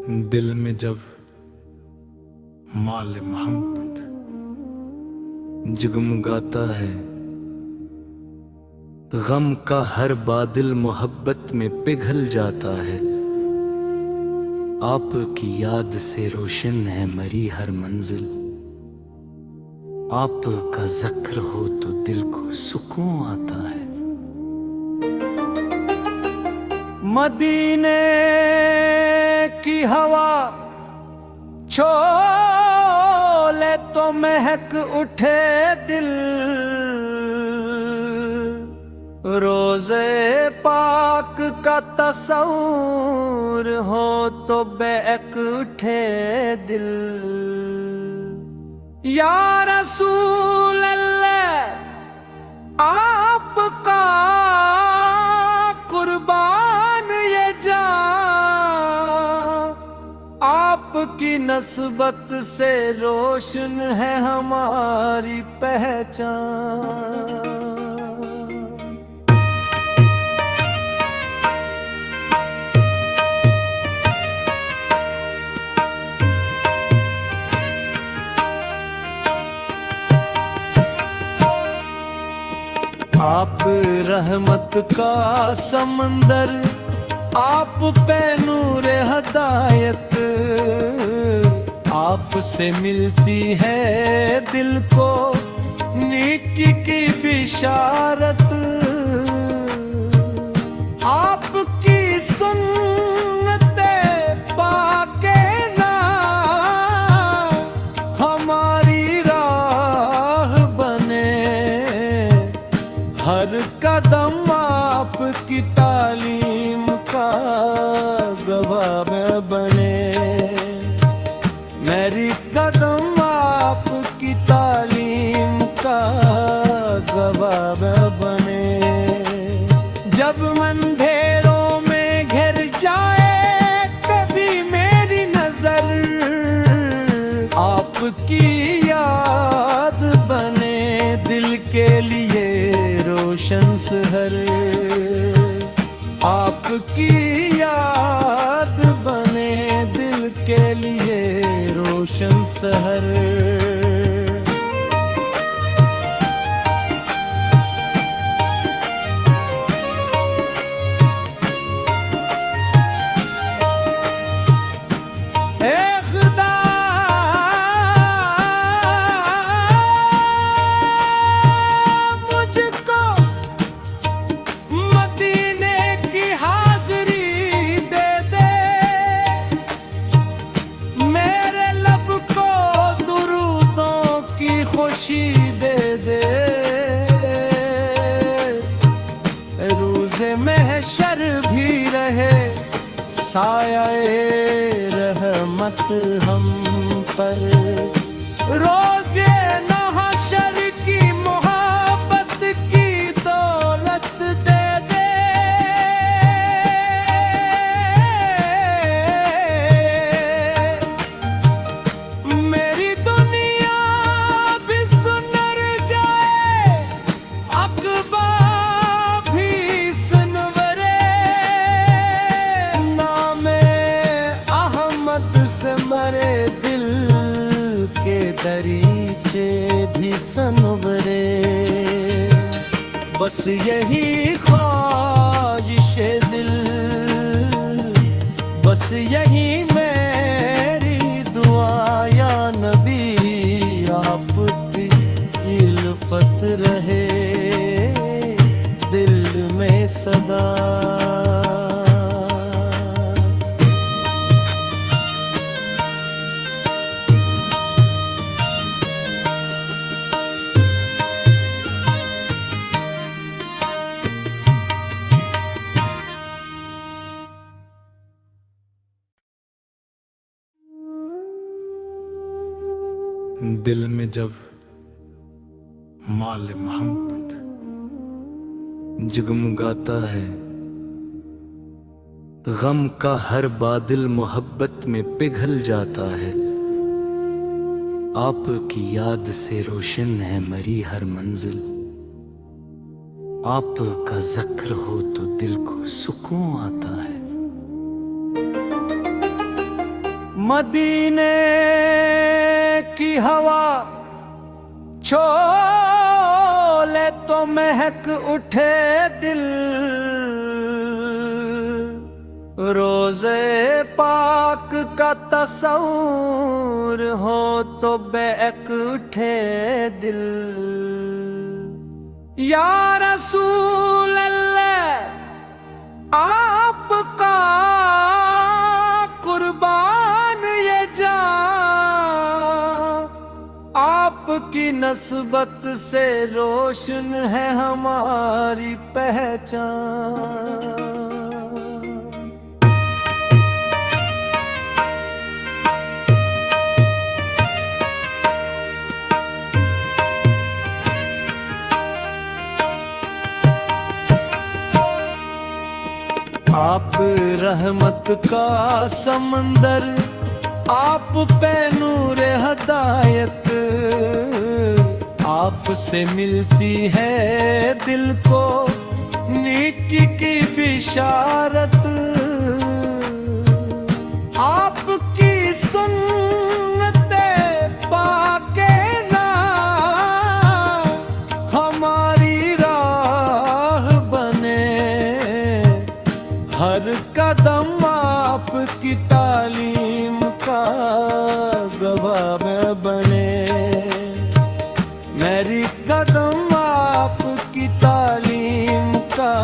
दिल में जब माल मोहब्बत जगमगाता है, गम का हर बादल मोहब्बत में पिघल जाता है। आपकी याद से रोशन है मरी हर मंजिल, आपका जिक्र हो तो दिल को सुकून आता है। मदीने की हवा छोले तो महक उठे दिल, रोज़े पाक का तस्वूर हो तो बेक उठे दिल। या रसूल अल्लाह आपका कुर्बान ये जान, आपकी नस्बत से रोशन है हमारी पहचान। आप रहमत का समंदर, आप पे नूर हदायत, आपसे मिलती है दिल को नेकी की बिशारत। आपकी सुन्नते पाके ना हमारी राह बने, हर कदम आपकी तालीम का गवाह बने। मेरी कदम आपकी तालीम का गवाह बने। जब अंधेरों में घिर जाए कभी मेरी नजर, आपकी याद बने दिल के लिए रोशन सहर। आपकी याद बने दिल के लिए रोशन सहर। दे दे रोज़े महशर भी रहे साया-ए रहमत हम पर। रोज़े महशर की मोहब्बत की दौलत दे दे, मेरी दुनिया भी सुनर जाए, अकबा भी सुनवरे, नामे अहमद से मरे दिल के दरीचे भी सनवरे। बस यही ख्वाहिशे दिल, बस यही मेरी दुआ या नबी, आपकी इल्फत रहे दिल में सदा। दिल में जब माल मोहब्बत जगमगाता है, गम का हर बादल मोहब्बत में पिघल जाता है। आपकी याद से रोशन है मरी हर मंजिल, आपका जिक्र हो तो दिल को सुकून आता है। मदीने की हवा छोले तो महक उठे दिल, रोज़े पाक का तस्वूर हो तो बेअक उठे दिल। या रसूल अल्लाह आपका कुर्बान ये जान, आपकी नस्बत से रोशन है हमारी पहचान। आप रहमत का समंदर, आप पे नूर हदायत, आपसे मिलती है दिल को नेकी की बिशारत। आपकी सुन्नते पाके ना हमारी राह बने, हर कदम आपकी तालीम का गवाह बने। मेरी कदम आपकी तालीम का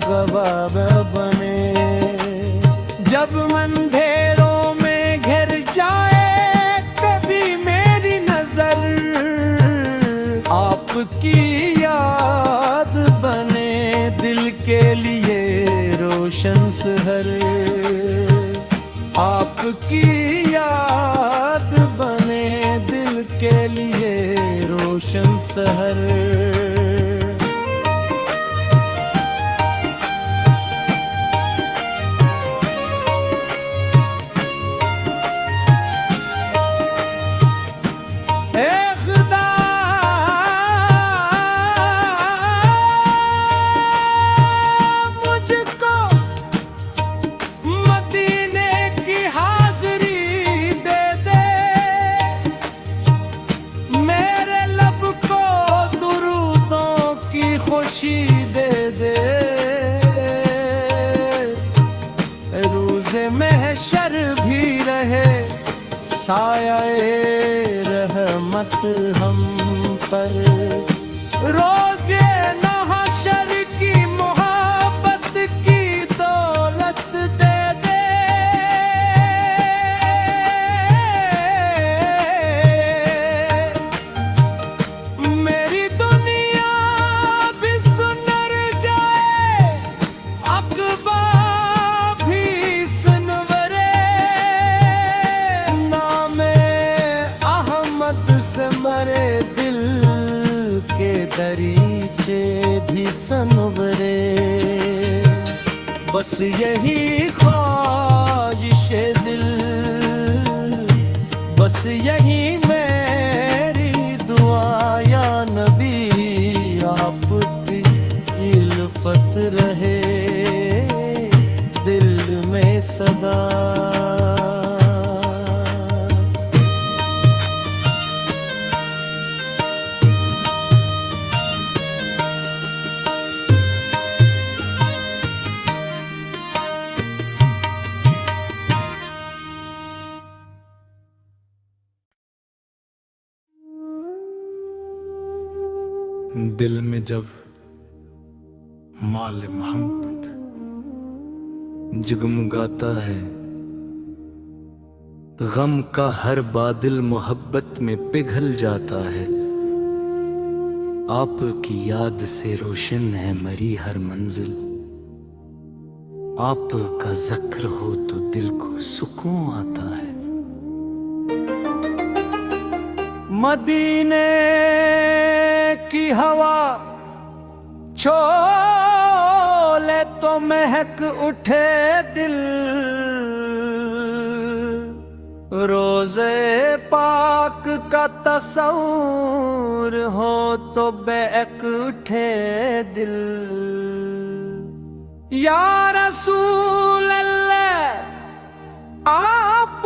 गवाह बने। जब अंधेरों में घिर जाए कभी मेरी नजर, आपकी याद बने दिल के लिए रोशन सहर। आपकी याद बने दिल के लिए रोशन सहर। दे दे रोज़े महशर भी रहे साये रहमत हम पर। रोज़े महशर की मोहब्बत की दौलत दे दे, मेरी दुनिया मरे दिल के दरीचे भी सनवरे। बस यही ख्वाहिश दिल, बस यही मेरी दुआ या नबी, आपकी इल्फत रहे दिल में सदा। दिल में जब माल मोहब्बत जगमगाता है, गम का हर बादल मोहब्बत में पिघल जाता है। आपकी याद से रोशन है मरी हर मंजिल, आपका जिक्र हो तो दिल को सुकून आता है। मदीने की हवा छोले तो महक उठे दिल, रोज़े पाक का तस्वूर हो तो बेअक उठे दिल। या रसूल अल्लाह आप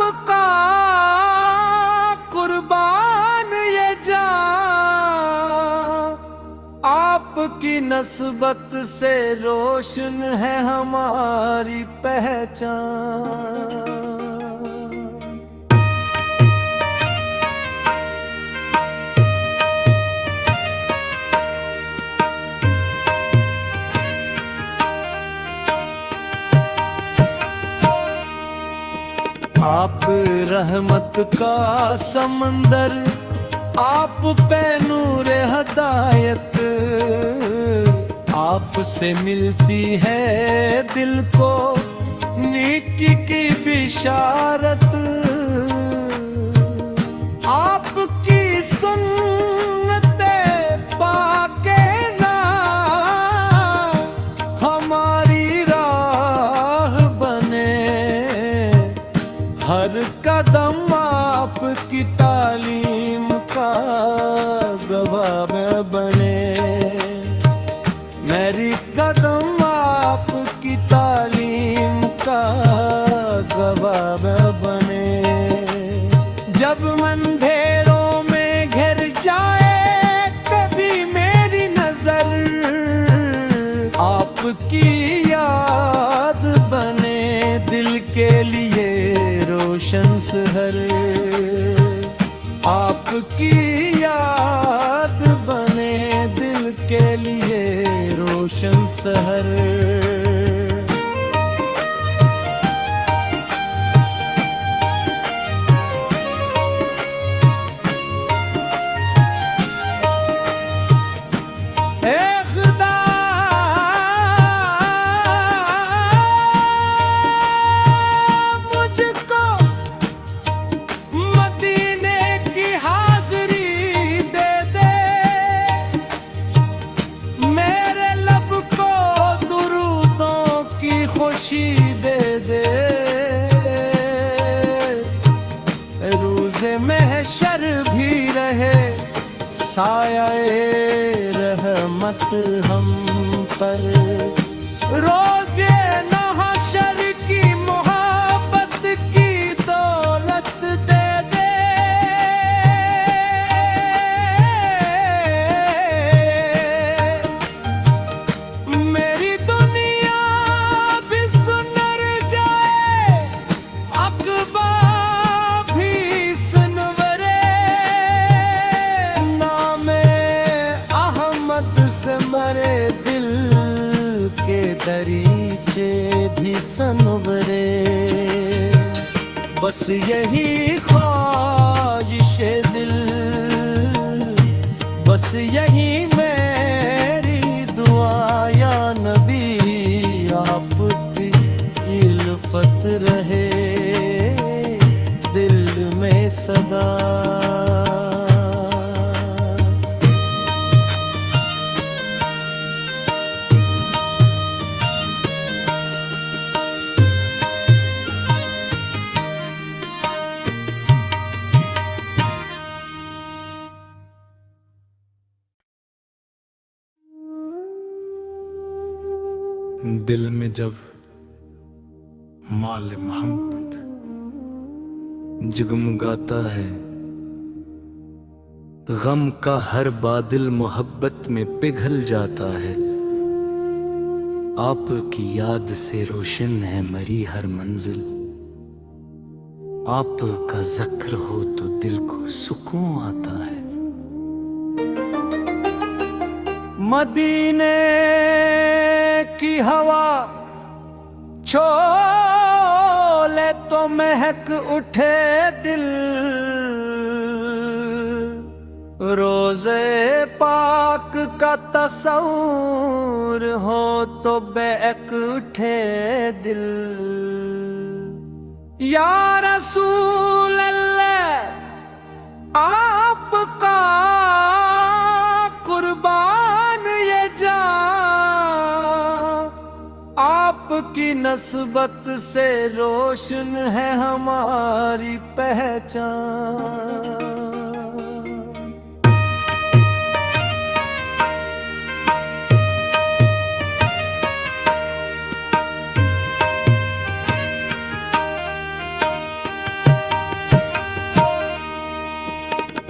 आपकी नस्बत से रोशन है हमारी पहचान। आप रहमत का समंदर, आप पे नूर हदायत, आपसे मिलती है दिल को नेकी की बिशारत। आपकी सुन्नते पाके ना हमारी राह बने, हर कदम आपकी तालीम का गवाह बने। मेरी कदम आपकी तालीम का गवाह बने। जब अंधेरों में घिर जाए कभी मेरी नजर, आपकी याद बने दिल के लिए रोशन सहर। आपकी याद बने दिल के लिए रोशन सहर। महशर भी रहे साया-ए रहमत हम पर। रोज़े महशर की मोहब्बत की दौलत दे दे। मेरी दुनिया भी सुनर जाए, अकबा मरे दिल के दरीचे भी सनवरे। बस यही ख्वाहिश दिल, बस यही मेरी दुआ या नबी, आपकी इल्फत रहे दिल में सदा। दिल में जब माल मोहब्बत जगमगाता है, गम का हर बादल मोहब्बत में पिघल जाता है। आपकी याद से रोशन है मरी हर मंजिल, आपका जिक्र हो तो दिल को सुकून आता है। मदीने की हवा छोले तो महक उठे दिल, रोज़े पाक का तस्वूर हो तो बेक उठे दिल। या रसूल अल्लाह आपका कुर्बान ये जान, आपकी नस्बत से रोशन है हमारी पहचान।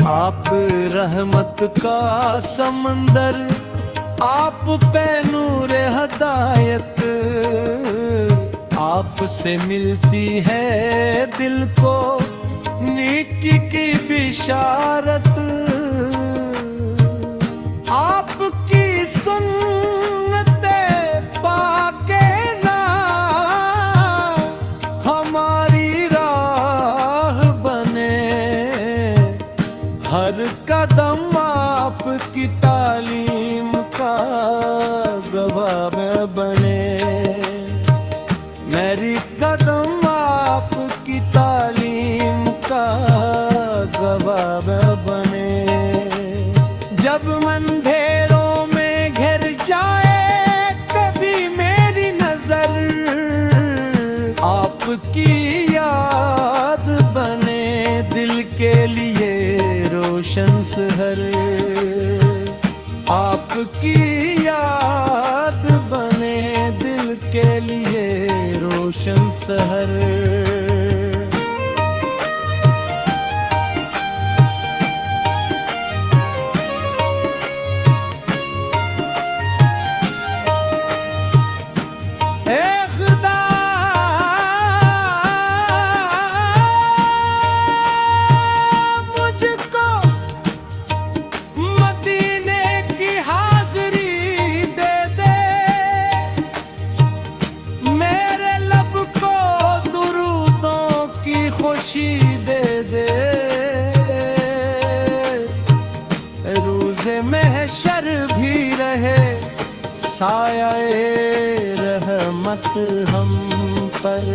आप रहमत का समंदर, आप पे नूर हदायत आपसे मिलती है दिल को नेकी की बिशारत। आपकी सुन्नते पाके ना हमारी राह बने, हर कदम आपकी तालीम का गवाह में बने। मेरी कदम आपकी तालीम का गवाह में बने। जब अंधेरों में घिर जाए कभी मेरी नजर, आपकी याद बने दिल के लिए रोशन सहर। आपकी याद बने दिल के लिए रोशन सहर। दे दे रोज़े महशर भी रहे साया रहमत हम पर।